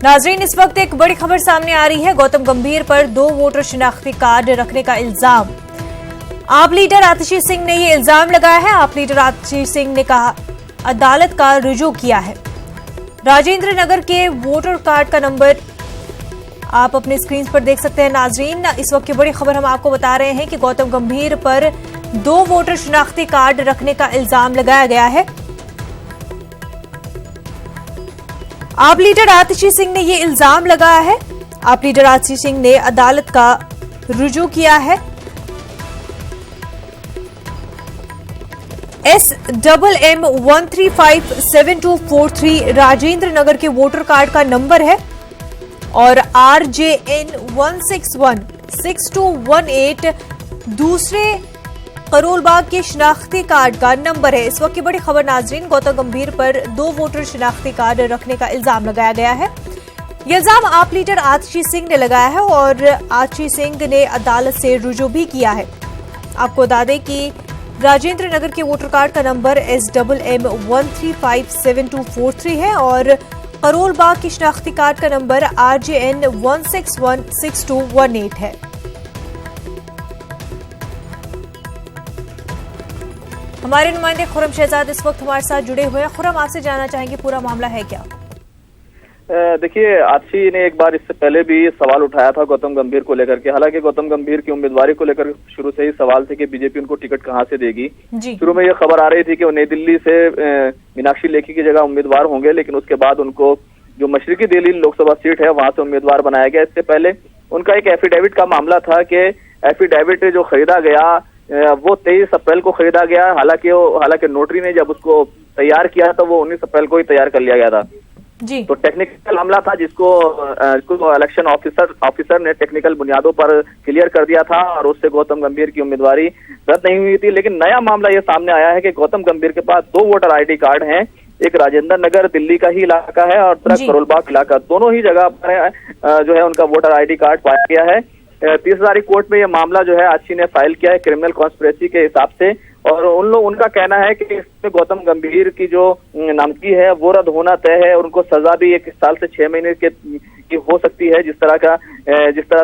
नाजरीन, इस वक्त एक बड़ी खबर सामने आ रही है। गौतम गंभीर पर 2 वोटर शिनाख्ती कार्ड रखने का इल्जाम। आप लीडर आतिशी सिंह ने ये इल्जाम लगाया है। आप लीडर आतिशी सिंह ने कहा अदालत का रुजू किया है। राजेंद्र नगर के वोटर कार्ड का नंबर आप अपने स्क्रीन पर देख सकते हैं। नाजरीन, इस वक्त की बड़ी खबर हम आपको बता रहे हैं कि गौतम गंभीर पर 2 वोटर शिनाख्ती कार्ड रखने का इल्जाम लगाया गया है। आप लीडर आतिशी सिंह ने ये इल्जाम लगाया है। आप लीडर आतिशी सिंह ने अदालत का रुजू किया है। SMM 1357243 राजेंद्र नगर के वोटर कार्ड का नंबर है और RJN 1616218 दूसरे करोलबाग के शिनाख्ती कार्ड का नंबर है। इस वक्त की बड़ी खबर नाजरीन, गौतम गंभीर पर 2 वोटर शिनाख्ती कार्ड रखने का इल्जाम लगाया गया है। यह इल्जाम आप लीडर आतिशी सिंह ने लगाया है और आतिशी सिंह ने अदालत से रुजू भी किया है। आपको बता दें कि राजेंद्र नगर के वोटर कार्ड का नंबर SMM 1357243 है और करोलबाग की शिनाख्ती कार्ड का नंबर RJN 1616218 है। हमारे नुमाइंदे खुरम शहजाद इस वक्त हमारे साथ जुड़े हुए हैं। खुरम, आपसे जानना चाहेंगे पूरा मामला है क्या? देखिए, आतिशी ने एक बार इससे पहले भी सवाल उठाया था गौतम गंभीर को लेकर के। हालांकि गौतम गंभीर की उम्मीदवारी को लेकर शुरू से ही सवाल थे कि बीजेपी उनको टिकट कहां से देगी। शुरू में यह खबर आ रही थी कि वो नई दिल्ली से मीनाक्षी लेखी की जगह उम्मीदवार होंगे, लेकिन उसके बाद उनको जो मशरकी दिल्ली लोकसभा सीट है वहां से उम्मीदवार बनाया गया। इससे पहले उनका एक एफिडेविट का मामला था कि एफिडेविट जो खरीदा गया वो 23 अप्रैल को खरीदा गया। हालांकि नोटरी ने जब उसको तैयार किया तो वो 19 अप्रैल को ही तैयार कर लिया गया था जी। तो टेक्निकल मामला था जिसको इलेक्शन ऑफिसर ने टेक्निकल बुनियादों पर क्लियर कर दिया था और उससे गौतम गंभीर की उम्मीदवारी रद्द नहीं हुई थी। लेकिन नया मामला ये सामने आया है कि गौतम गंभीर के पास 2 वोटर ID कार्ड हैं। एक राजेंद्र नगर दिल्ली का ही इलाका है और दूसरा करोलबाग इलाका। दोनों ही जगह पर जो है उनका वोटर ID कार्ड पाया गया है। 30 तारीख कोर्ट में यह मामला जो है आतिशी ने फाइल किया है क्रिमिनल कॉन्स्पिरेसी के हिसाब से और उनका कहना है कि इसमें गौतम गंभीर की जो नामजदगी है वो रद्द होना तय है। उनको सजा भी 1 साल से 6 महीने की हो सकती है। जिस तरह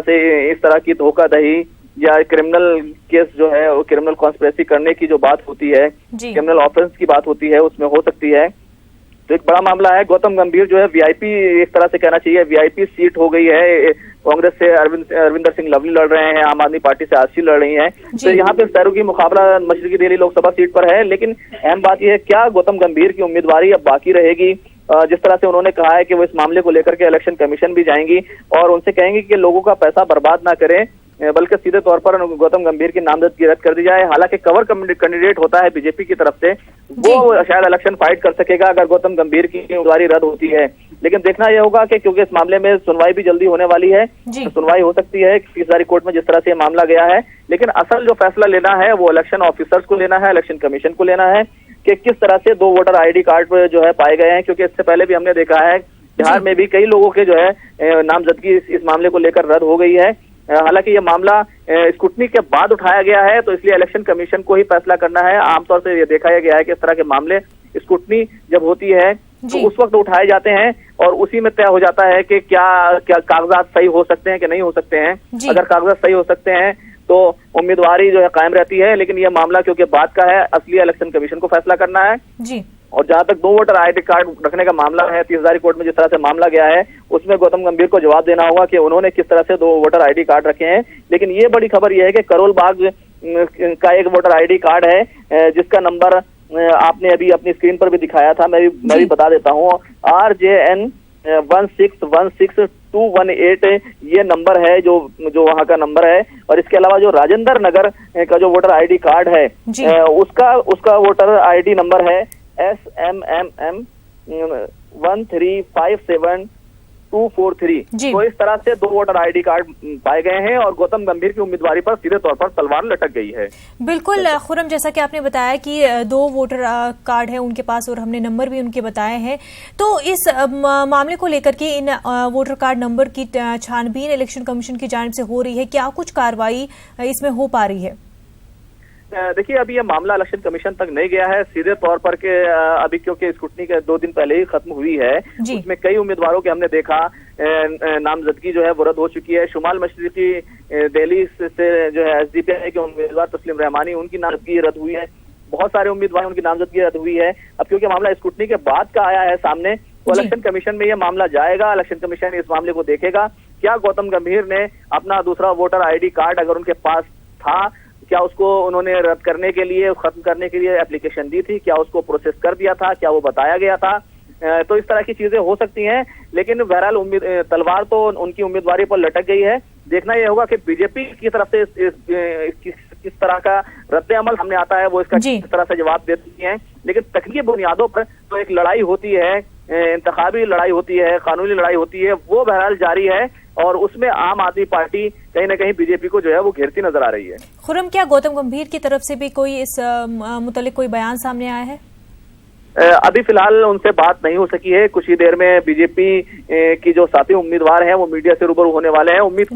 से इस तरह की धोखाधड़ी या क्रिमिनल केस जो है वो क्रिमिनल कॉन्स्पिरेसी करने की जो बात होती है, क्रिमिनल ऑफेंस की बात होती है, उसमें हो सकती है। तो एक बड़ा मामला है। गौतम गंभीर जो है VIP, एक तरह से कहना चाहिए VIP सीट हो गई है। कांग्रेस से अरविंदर सिंह लवली लड़ रहे हैं, आम आदमी पार्टी से आतिशी लड़ रही हैं। तो यहाँ पे सैरुगी मुकाबला मशरकी दिल्ली लोकसभा सीट पर है। लेकिन अहम बात यह है क्या गौतम गंभीर की उम्मीदवारी अब बाकी रहेगी। जिस तरह से उन्होंने कहा है कि वो इस मामले को लेकर के इलेक्शन कमीशन भी जाएंगी और उनसे कहेंगे कि लोगों का पैसा बर्बाद ना करें, बल्कि सीधे तौर पर गौतम गंभीर की नामजदगी रद्द कर दी जाए। हालांकि कवर कैंडिडेट होता है बीजेपी की तरफ से, वो शायद इलेक्शन फाइट कर सकेगा अगर गौतम गंभीर की उम्मीदवारी रद्द होती है। लेकिन देखना यह होगा कि क्योंकि इस मामले में सुनवाई भी जल्दी होने वाली है, तो सुनवाई हो सकती है 30 तारीख कोर्ट में जिस तरह से मामला गया है। लेकिन असल जो फैसला लेना है वो इलेक्शन ऑफिसर्स को लेना है, इलेक्शन कमीशन को लेना है कि किस तरह से 2 वोटर ID कार्ड जो है पाए गए हैं। क्योंकि इससे पहले भी हमने देखा है बिहार में भी कई लोगों के जो है नामजदगी इस मामले को लेकर रद्द हो गई है। हालांकि ये मामला स्क्रूटनी के बाद उठाया गया है तो इसलिए इलेक्शन कमीशन को ही फैसला करना है। आमतौर से ये देखा गया है कि इस तरह के मामले स्क्रूटनी जब होती है तो उस वक्त उठाए जाते हैं और उसी में तय हो जाता है कि क्या कागजात सही हो सकते हैं कि नहीं हो सकते हैं। अगर कागजात सही हो सकते हैं तो उम्मीदवारी जो है कायम रहती है। लेकिन यह मामला क्योंकि बाद का है, असली इलेक्शन कमीशन को फैसला करना है जी। और जहां तक 2 वोटर ID कार्ड रखने का मामला है, 30 तारीख कोर्ट में जिस तरह से मामला गया है उसमें गौतम गंभीर को जवाब देना होगा कि उन्होंने किस तरह से 2 वोटर ID कार्ड रखे हैं। लेकिन ये बड़ी खबर यह है कि करोलबाग का एक वोटर ID कार्ड है जिसका नंबर आपने अभी अपनी स्क्रीन पर भी दिखाया था, मैं भी बता देता हूँ। RJN 1616218 ये नंबर है जो वहां का नंबर है। और इसके अलावा जो राजेंद्र नगर का जो वोटर ID कार्ड है उसका वोटर ID नंबर है SMM 1357243। तो इस तरह से 2 वोटर ID कार्ड पाए गए हैं और गौतम गंभीर की उम्मीदवारी पर सीधे तौर पर तलवार लटक गई है। बिल्कुल खुरम, जैसा कि आपने बताया कि 2 वोटर कार्ड है उनके पास और हमने नंबर भी उनके बताए हैं। तो इस मामले को लेकर के इन वोटर कार्ड नंबर की छानबीन इलेक्शन कमीशन की जानिब से हो रही है, क्या कुछ कार्रवाई इसमें हो पा रही है? देखिए, अभी ये मामला इलेक्शन कमीशन तक नहीं गया है सीधे तौर पर के अभी, क्योंकि स्क्रूटनी के 2 दिन पहले ही खत्म हुई है। उसमें कई उम्मीदवारों के हमने देखा नामजदगी जो है वो रद्द हो चुकी है। शुमाल मशरिकी दिल्ली से जो है एसडीपीआई के उम्मीदवार तस्लीम रहमानी, उनकी नामजदगी रद्द हुई है। बहुत सारे उम्मीदवार उनकी नामजदगी रद्द हुई है। अब क्योंकि मामला स्क्रूटनी के बाद का आया है सामने, तो इलेक्शन कमीशन में यह मामला जाएगा। इलेक्शन कमीशन इस मामले को देखेगा, क्या गौतम गंभीर ने अपना दूसरा वोटर ID कार्ड अगर उनके पास था, क्या उसको उन्होंने रद्द करने के लिए, खत्म करने के लिए एप्लीकेशन दी थी, क्या उसको प्रोसेस कर दिया था, क्या वो बताया गया था। तो इस तरह की चीजें हो सकती हैं, लेकिन बहरहाल तलवार तो उनकी उम्मीदवारी पर लटक गई है। देखना यह होगा कि बीजेपी की तरफ से किस तरह का रद्द अमल सामने आता है, वो इसका किस तरह से जवाब देती है। लेकिन तकनीकी बुनियादों पर तो एक लड़ाई होती है, इंतखाबी लड़ाई होती है, कानूनी लड़ाई होती है, वो बहरहाल जारी है और उसमें आम आदमी पार्टी कहीं ना कहीं बीजेपी को जो है वो घेरती नजर आ रही है। खुर्रम, क्या गौतम गंभीर की तरफ से भी कोई इस मुतालिक कोई बयान सामने आया है? अभी फिलहाल उनसे बात नहीं हो सकी है। कुछ ही देर में बीजेपी की जो साथी उम्मीदवार हैं वो मीडिया से रूबरू होने वाले हैं। उम्मीद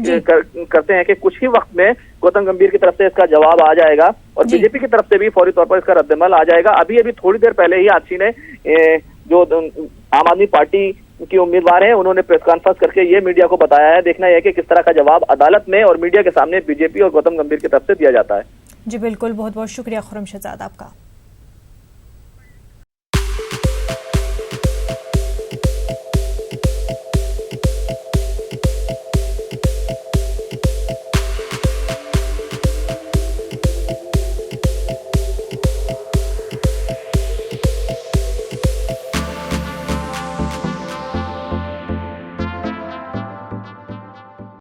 करते हैं कि कुछ ही वक्त में गौतम गंभीर की तरफ से इसका जवाब आ जाएगा और बीजेपी की तरफ से भी फौरी तौर पर इसका रद्दमल आ जाएगा। अभी थोड़ी देर पहले ही आदशी ने जो आम आदमी पार्टी की उम्मीदवार है उन्होंने प्रेस कॉन्फ्रेंस करके ये मीडिया को बताया है। देखना है कि किस तरह का जवाब अदालत में और मीडिया के सामने बीजेपी और गौतम गंभीर की तरफ से दिया जाता है। जी बिल्कुल, बहुत बहुत शुक्रिया खुर्रम शहजाद आपका।